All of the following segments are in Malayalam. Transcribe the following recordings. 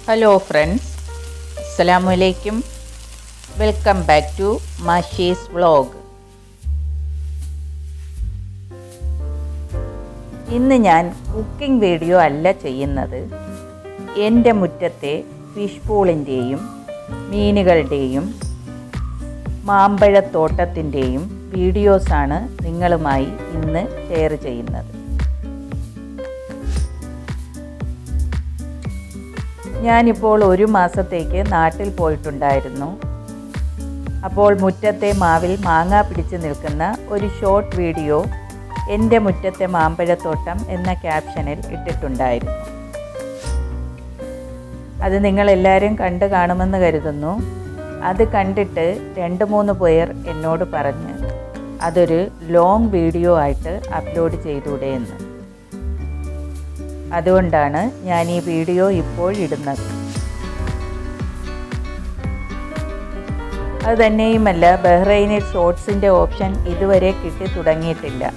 ഹലോ ഫ്രണ്ട്സ്, അസ്സലാമു അലൈക്കും. Welcome back to Mashi's vlog. ഇന്ന് ഞാൻ കുക്കിംഗ് വീഡിയോ അല്ല ചെയ്യുന്നത്. എൻ്റെ മുറ്റത്തെ ഫിഷ് പൂളിൻ്റെയും മീനുകളുടെയും മാമ്പഴത്തോട്ടത്തിൻ്റെയും വീഡിയോസാണ് നിങ്ങളുമായി ഇന്ന് ഷെയർ ചെയ്യുന്നത്. ഞാനിപ്പോൾ 1 മാസത്തേക്ക് നാട്ടിൽ പോയിട്ടുണ്ടായിരുന്നു. അപ്പോൾ മുറ്റത്തെ മാവിൽ മാങ്ങ പിടിച്ച് നിൽക്കുന്ന ഒരു ഷോർട്ട് വീഡിയോ എൻ്റെ മുറ്റത്തെ മാമ്പഴത്തോട്ടം എന്ന ക്യാപ്ഷനിൽ ഇട്ടിട്ടുണ്ടായിരുന്നു. അത് നിങ്ങളെല്ലാവരും കണ്ടു കാണുമെന്ന് കരുതുന്നു. അത് കണ്ടിട്ട് 2-3 പേർ എന്നോട് പറഞ്ഞ് അതൊരു ലോങ് വീഡിയോ ആയിട്ട് അപ്ലോഡ് ചെയ്തൂടെ എന്ന്. അതുകൊണ്ടാണ് ഞാൻ ഈ വീഡിയോ ഇപ്പോൾ ഇടുന്നത്. അതുതന്നെയുമല്ല, ബഹ്റൈനിൽ ഷോർട്സിൻ്റെ ഓപ്ഷൻ ഇതുവരെ കിട്ടി തുടങ്ങിയിട്ടില്ല.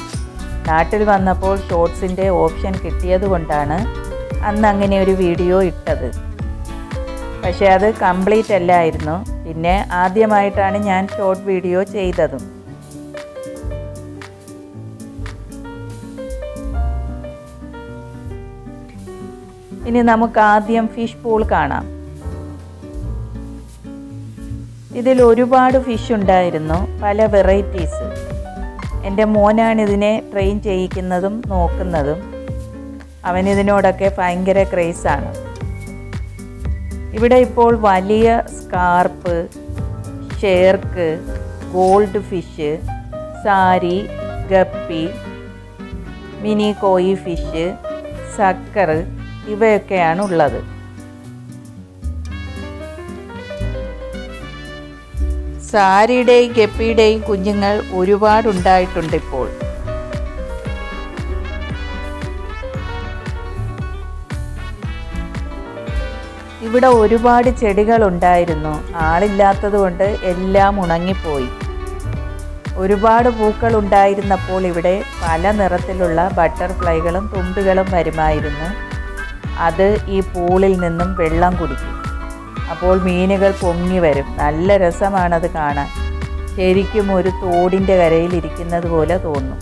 നാട്ടിൽ വന്നപ്പോൾ ഷോർട്സിൻ്റെ ഓപ്ഷൻ കിട്ടിയതുകൊണ്ടാണ് അന്ന് അങ്ങനെ ഒരു വീഡിയോ ഇട്ടത്. പക്ഷേ അത് കംപ്ലീറ്റ് അല്ലായിരുന്നു. പിന്നെ ആദ്യമായിട്ടാണ് ഞാൻ ഷോർട്ട് വീഡിയോ ചെയ്തതും. ഇനി നമുക്ക് ആദ്യം ഫിഷ് പൂൾ കാണാം. ഇതിൽ ഒരുപാട് ഫിഷ് ഉണ്ടായിരുന്നു, പല വെറൈറ്റീസ്. എൻ്റെ മോനാണ് ഇതിനെ ട്രെയിൻ ചെയ്യിക്കുന്നതും നോക്കുന്നതും. അവനിതിനോടൊക്കെ ഭയങ്കര ക്രേസാണ്. ഇവിടെ ഇപ്പോൾ വലിയ സ്കാർപ്പ്, ഷേർക്ക്, ഗോൾഡ് ഫിഷ്, സാരി, guppy, mini koi fish, sucker ഇവയൊക്കെയാണ് ഉള്ളത്. സാരിയുടെയും ഗപ്പിയുടെയും കുഞ്ഞുങ്ങൾ ഒരുപാടുണ്ടായിട്ടുണ്ട് ഇപ്പോൾ. ഇവിടെ ഒരുപാട് ചെടികൾ ഉണ്ടായിരുന്നു. ആളില്ലാത്തത് കൊണ്ട് എല്ലാം ഉണങ്ങിപ്പോയി. ഒരുപാട് പൂക്കൾ ഉണ്ടായിരുന്നപ്പോൾ ഇവിടെ പല നിറത്തിലുള്ള ബട്ടർഫ്ലൈകളും തുമ്പികളും വരുമായിരുന്നു. അത് ഈ പൂളിൽ നിന്നും വെള്ളം കുടിക്കും. അപ്പോൾ മീനുകൾ പൊങ്ങി വരും. നല്ല രസമാണത് കാണാൻ. ശരിക്കും ഒരു തോടിൻ്റെ കരയിൽ ഇരിക്കുന്നത് പോലെ തോന്നും.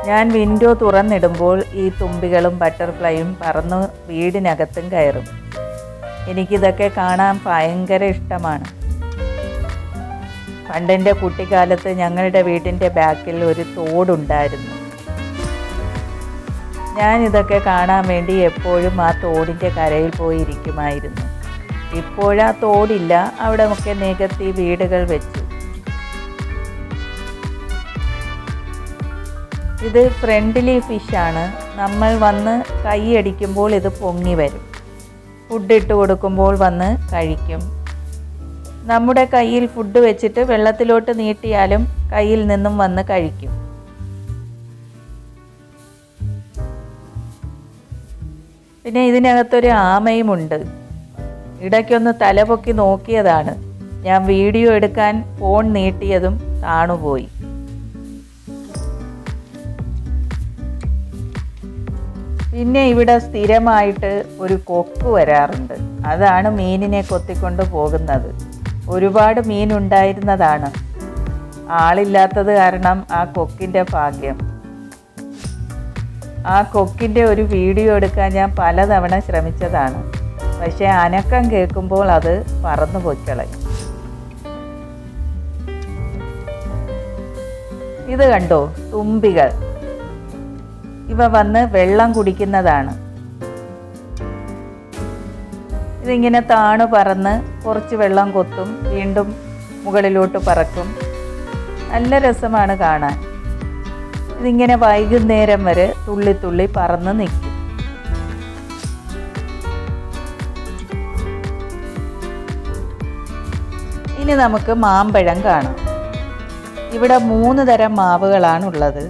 ഞാൻ വിൻഡോ തുറന്നിടുമ്പോൾ ഈ തുമ്പികളും ബട്ടർഫ്ലൈയും പറന്ന് വീടിനകത്തും കയറും. എനിക്കിതൊക്കെ കാണാൻ ഭയങ്കര ഇഷ്ടമാണ്. പണ്ടെൻ്റെ കുട്ടിക്കാലത്ത് ഞങ്ങളുടെ വീടിൻ്റെ ബാക്കിൽ ഒരു തോടുണ്ടായിരുന്നു. ഞാനിതൊക്കെ കാണാൻ വേണ്ടി എപ്പോഴും ആ തോടിൻ്റെ കരയിൽ പോയി ഇരിക്കുമായിരുന്നു. ഇപ്പോഴാ തോടില്ല, അവിടെ ഒക്കെ നികത്തി വീടുകൾ വെച്ചു. ഇത് ഫ്രണ്ട്ലി ഫിഷാണ്. നമ്മൾ വന്ന് കൈയടിക്കുമ്പോൾ ഇത് പൊങ്ങി വരും. ഫുഡ് ഇട്ട് കൊടുക്കുമ്പോൾ വന്ന് കഴിക്കും. നമ്മുടെ കയ്യിൽ ഫുഡ് വെച്ചിട്ട് വെള്ളത്തിലോട്ട് നീട്ടിയാലും കയ്യിൽ നിന്നും വന്ന് കഴിക്കും. പിന്നെ ഇതിനകത്തൊരു ആമയുമുണ്ട്. ഇടയ്ക്കൊന്ന് തലപൊക്കി നോക്കിയതാണ്. ഞാൻ വീഡിയോ എടുക്കാൻ ഫോൺ നീട്ടിയതും താണുപോയി. പിന്നെ ഇവിടെ സ്ഥിരമായിട്ട് ഒരു കൊക്ക് വരാറുണ്ട്. അതാണ് മീനിനെ കൊത്തിക്കൊണ്ട് പോകുന്നത്. ഒരുപാട് മീനുണ്ടായിരുന്നതാണ്. ആളില്ലാത്തത് കാരണം ആ കൊക്കിൻ്റെ ഭാഗ്യം. ആ കൊക്കിൻ്റെ ഒരു വീഡിയോ എടുക്കാൻ ഞാൻ പലതവണ ശ്രമിച്ചതാണ്. പക്ഷേ അനക്കം കേൾക്കുമ്പോൾ അത് പറന്നു പോയിക്കളയും. ഇത് കണ്ടോ, തുമ്പികൾ. ഇവ വന്ന് വെള്ളം കുടിക്കുന്നതാണ്. ഇതിങ്ങനെ താണു പറന്ന് കുറച്ച് വെള്ളം കൊത്തും, വീണ്ടും മുകളിലോട്ട് പറക്കും. നല്ല രസമാണ് കാണാൻ. ഇതിങ്ങനെ വൈകുന്നേരം വരെ തുള്ളി തുള്ളി പറന്ന് നിൽക്കും. ഇനി നമുക്ക് മാമ്പഴം കാണാം. ഇവിടെ 3 തരം മാവുകളാണുള്ളത്.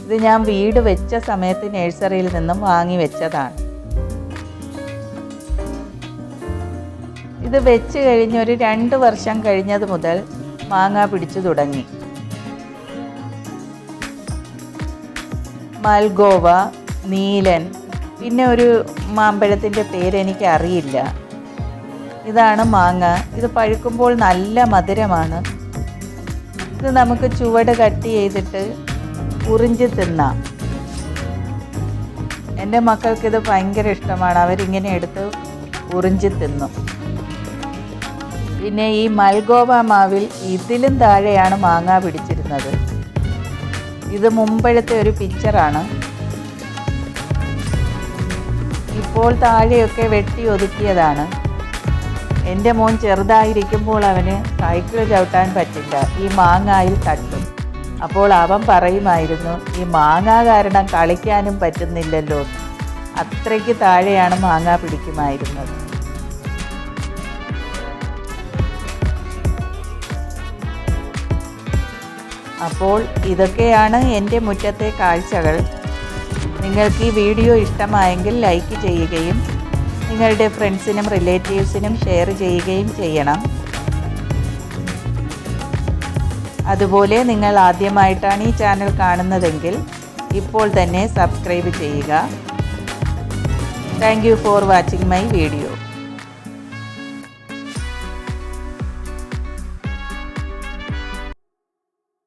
ഇത് ഞാൻ വീട് വെച്ച സമയത്ത് നഴ്സറിയിൽ നിന്നും വാങ്ങി വെച്ചതാണ്. ഇത് വെച്ച് കഴിഞ്ഞൊരു 2 വർഷം കഴിഞ്ഞത് മുതൽ മാങ്ങ പിടിച്ചു തുടങ്ങി. മൽഗോവ, നീലൻ, പിന്നെ ഒരു മാമ്പഴത്തിൻ്റെ പേരെനിക്ക് അറിയില്ല. ഇതാണ് മാങ്ങ. ഇത് പഴുക്കുമ്പോൾ നല്ല മധുരമാണ്. ഇത് നമുക്ക് ചുവട് കട്ട് ചെയ്തിട്ട് ഉറിഞ്ചി തിന്നാം. എൻ്റെ മക്കൾക്കിത് ഭയങ്കര ഇഷ്ടമാണ്. അവരിങ്ങനെ എടുത്ത് ഉറിഞ്ചി തിന്നും. പിന്നെ ഈ മൽഗോവ മാവിൽ ഇതിലും താഴെയാണ് മാങ്ങ പിടിച്ചിരുന്നത്. ഇത് മുമ്പഴത്തെ ഒരു പിക്ചറാണ്. ഇപ്പോൾ താഴെയൊക്കെ വെട്ടി ഒതുക്കിയതാണ്. എൻ്റെ മോൻ ചെറുതായിരിക്കുമ്പോൾ അവന് സൈക്കിൾ ചവിട്ടാൻ പറ്റില്ല, ഈ മാങ്ങായിൽ തട്ടും. അപ്പോൾ അവൻ പറയുമായിരുന്നു, ഈ മാങ്ങ കാരണം കളിക്കാനും പറ്റുന്നില്ലല്ലോ. അത്രയ്ക്ക് താഴെയാണ് മാങ്ങ പിടിക്കുമായിരുന്നത്. അപ്പോൾ ഇതൊക്കെയാണ് എൻ്റെ മുറ്റത്തെ കാഴ്ചകൾ. നിങ്ങൾക്ക് ഈ വീഡിയോ ഇഷ്ടമായെങ്കിൽ ലൈക്ക് ചെയ്യുകയും നിങ്ങളുടെ ഫ്രണ്ട്സിനും റിലേറ്റീവ്സിനും ഷെയർ ചെയ്യുകയും ചെയ്യണം. അതുപോലെ നിങ്ങൾ ആദ്യമായിട്ടാണ് ഈ ചാനൽ കാണുന്നതെങ്കിൽ ഇപ്പോൾ തന്നെ സബ്സ്ക്രൈബ് ചെയ്യുക. Thank you for watching my video.